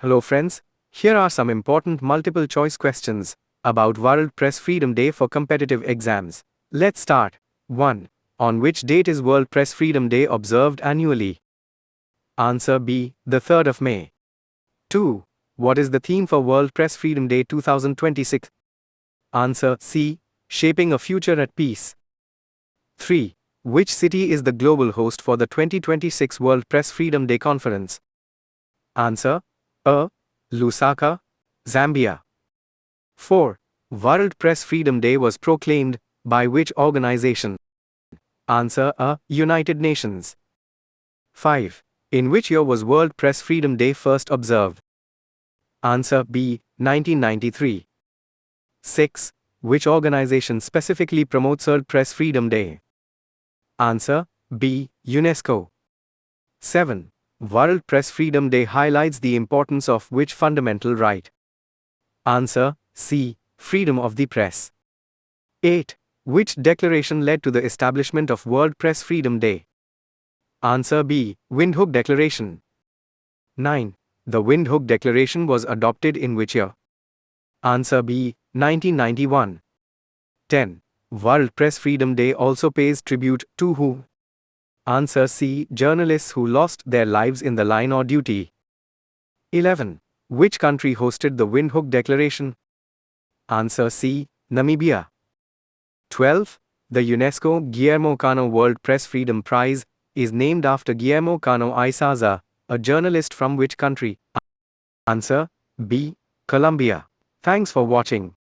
Hello friends, here are some important multiple choice questions about World Press Freedom Day for competitive exams. Let's start. 1. On which date is World Press Freedom Day observed annually? Answer B. The 3rd of May. 2. What is the theme for World Press Freedom Day 2026? Answer C. Shaping a Future at Peace. 3. Which city is the global host for the 2026 World Press Freedom Day Conference? Answer A. Lusaka, Zambia. 4. World Press Freedom Day was proclaimed by which organization? Answer A. United Nations. 5. In which year was World Press Freedom Day first observed? Answer B. 1993. 6. Which organization specifically promotes World Press Freedom Day? Answer B. UNESCO. 7. World Press Freedom Day highlights the importance of which fundamental right? Answer C. Freedom of the press. 8. Which declaration led to the establishment of World Press Freedom Day? Answer B. Windhoek Declaration. 9. The Windhoek Declaration was adopted in which year? Answer B. 1991. 10. World Press Freedom Day also pays tribute to who? Answer C. Journalists who lost their lives in the line of duty. 11. Which country hosted the Windhoek Declaration? Answer C. Namibia. 12. The UNESCO Guillermo Cano World Press Freedom Prize is named after Guillermo Cano Izaza, a journalist from which country? Answer B. Colombia. Thanks for watching.